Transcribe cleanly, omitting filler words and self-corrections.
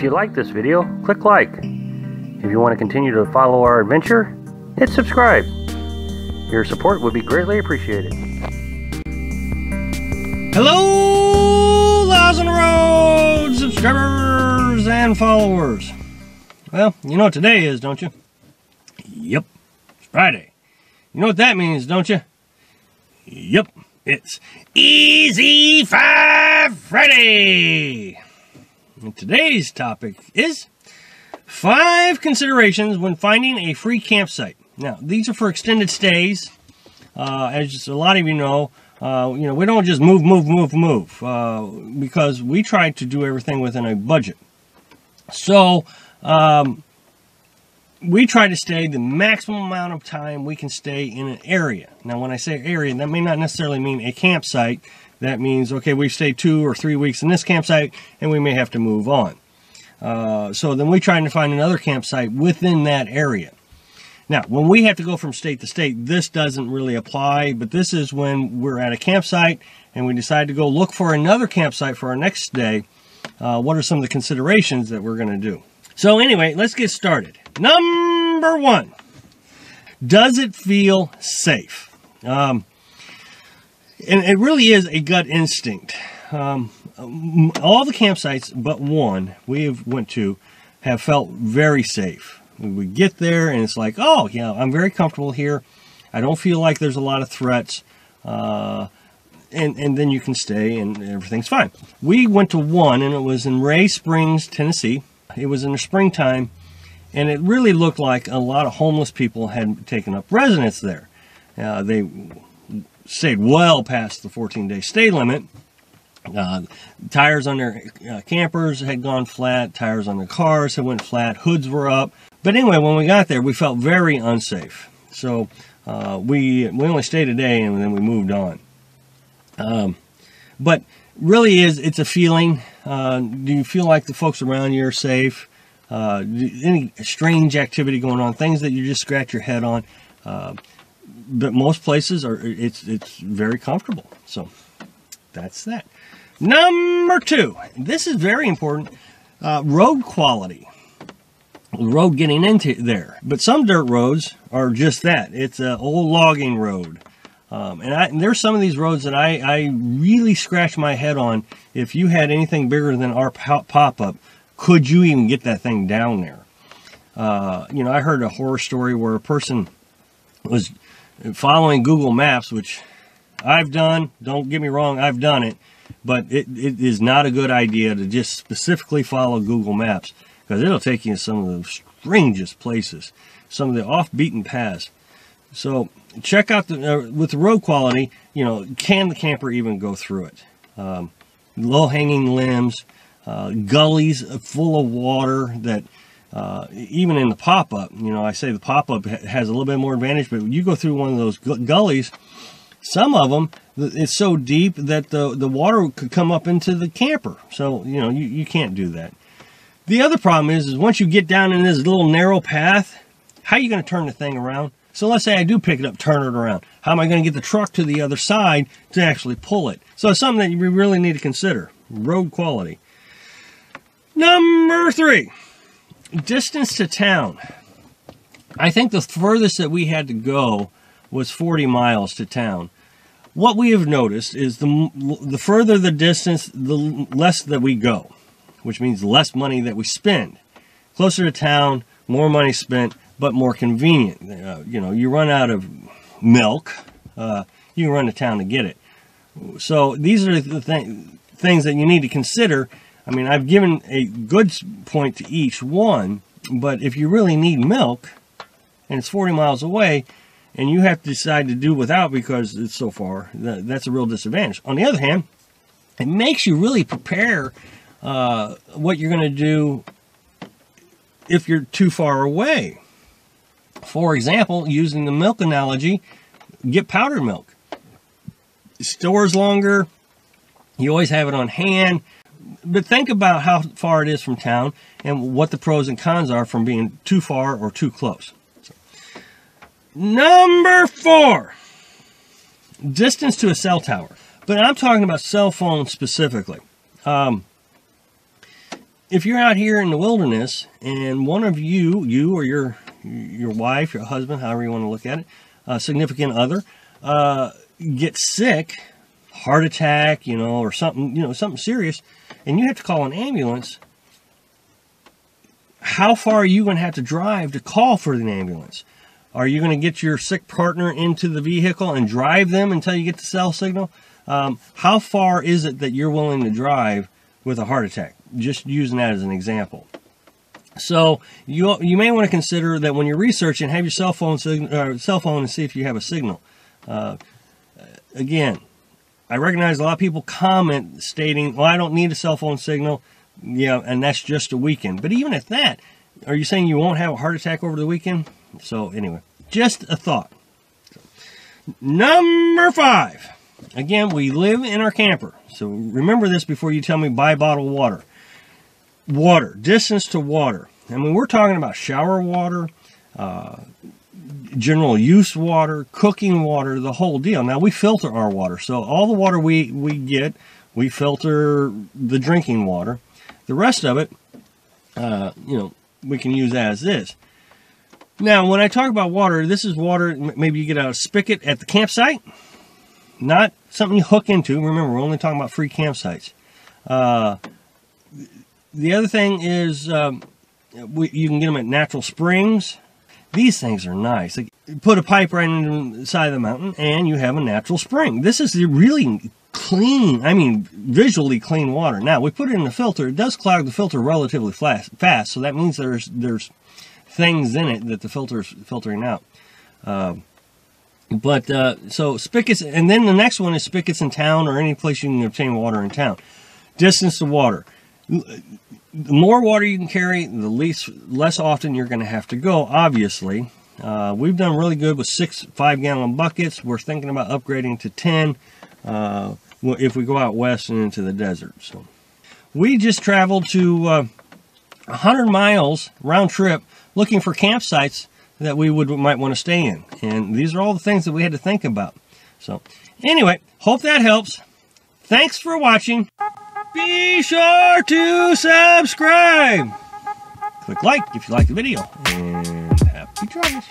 If you like this video, click like. If you want to continue to follow our adventure, hit subscribe. Your support would be greatly appreciated. Hello, Laws on the Road subscribers and followers. Well, you know what today is, don't you? Yep, it's Friday. You know what that means, don't you? Yep, it's Easy 5 Friday. And today's topic is 5 considerations when finding a free campsite. Now, these are for extended stays. As a lot of you know, we don't just move, because we try to do everything within a budget. So, we try to stay the maximum amount of time we can stay in an area. Now, when I say area, that may not necessarily mean a campsite. That means, okay, we stay 2 or 3 weeks in this campsite, and we may have to move on. So then we try to find another campsite within that area. Now, when we have to go from state to state, this doesn't really apply, but this is when we're at a campsite and we decide to go look for another campsite for our next day. What are some of the considerations that we're going to do? So anyway, let's get started. Number 1, does it feel safe? And it really is a gut instinct. All the campsites but one we went to have felt very safe. We get there and it's like, oh, yeah, I'm very comfortable here. I don't feel like there's a lot of threats. And then you can stay and everything's fine. We went to one and it was in Ray Springs, Tennessee. It was in the springtime and it really looked like a lot of homeless people had taken up residence there. They stayed well past the 14-day stay limit. Tires on their campers had gone flat. Tires on their cars had went flat. Hoods were up. But anyway, when we got there, we felt very unsafe. So we only stayed a day and then we moved on. But really it's a feeling. Do you feel like the folks around you are safe? Any strange activity going on, things that you just scratch your head on. But most places it's very comfortable. So that's that. Number 2, this is very important. Road quality. The road getting into there. But some dirt roads are just that. It's an old logging road. And there's some of these roads that I really scratch my head on. If you had anything bigger than our pop-up, could you even get that thing down there? I heard a horror story where a person was following Google Maps, which I've done. Don't get me wrong, I've done it. But it is not a good idea to just specifically follow Google Maps, because it'll take you to some of the strangest places, some of the off-beaten paths. So check out with the road quality, can the camper even go through it? Low-hanging limbs, gullies full of water that even in the pop-up, I say the pop-up has a little bit more advantage, but you go through one of those gullies, some of them, it's so deep that the water could come up into the camper. So, you can't do that. The other problem is once you get down in this little narrow path, how are you going to turn the thing around? So let's say I do pick it up, turn it around. How am I going to get the truck to the other side to actually pull it? So it's something that you really need to consider. Road quality. Number 3, distance to town. I think the furthest that we had to go was 40 miles to town. What we have noticed is the further the distance, the less that we go, which means less money that we spend. Closer to town, more money spent, but more convenient. You run out of milk, you can run to town to get it. So these are the things that you need to consider. I mean, I've given a good point to each one, but if you really need milk and it's 40 miles away and you have to decide to do without because it's so far, that's a real disadvantage. On the other hand, it makes you really prepare what you're going to do if you're too far away. For example, using the milk analogy, get powdered milk. It stores longer. You always have it on hand. But think about how far it is from town and what the pros and cons are from being too far or too close. So, number 4, distance to a cell tower. But I'm talking about cell phones specifically. if you're out here in the wilderness and one of you or your wife, your husband, however you want to look at it, significant other, gets sick, heart attack, or something, something serious, and you have to call an ambulance, how far are you going to have to drive to call for an ambulance? Are you going to get your sick partner into the vehicle and drive them until you get the cell signal? How far is it that you're willing to drive with a heart attack? Just using that as an example. So you may want to consider that when you're researching, have your cell phone and see if you have a signal. Again, I recognize a lot of people comment stating, well, I don't need a cell phone signal, and that's just a weekend. But even at that, are you saying you won't have a heart attack over the weekend? So anyway, just a thought. Number 5. Again, we live in our camper. So remember this before you tell me buy bottled water. Water, distance to water. I mean, we're talking about shower water, general use water, cooking water, the whole deal. Now, we filter our water. So all the water we get, we filter the drinking water. The rest of it, we can use as is. Now, when I talk about water, this is water maybe you get out of a spigot at the campsite. Not something you hook into. Remember, we're only talking about free campsites. The other thing is you can get them at natural springs. These things are nice. Like, you put a pipe right into the side of the mountain, and you have a natural spring. This is really clean, visually clean water. Now, we put it in the filter. It does clog the filter relatively fast, so that means there's things in it that the filter's filtering out. So spigots, and then the next one is spigots in town or any place you can obtain water in town. Distance to water. The more water you can carry, the less often you're going to have to go, obviously. We've done really good with 6 5-gallon buckets. We're thinking about upgrading to 10 if we go out west and into the desert. So we just traveled to 100 miles round trip looking for campsites that we might want to stay in. And these are all the things that we had to think about. So anyway, hope that helps. Thanks for watching. Be sure to subscribe. Click like if you like the video. And happy travels.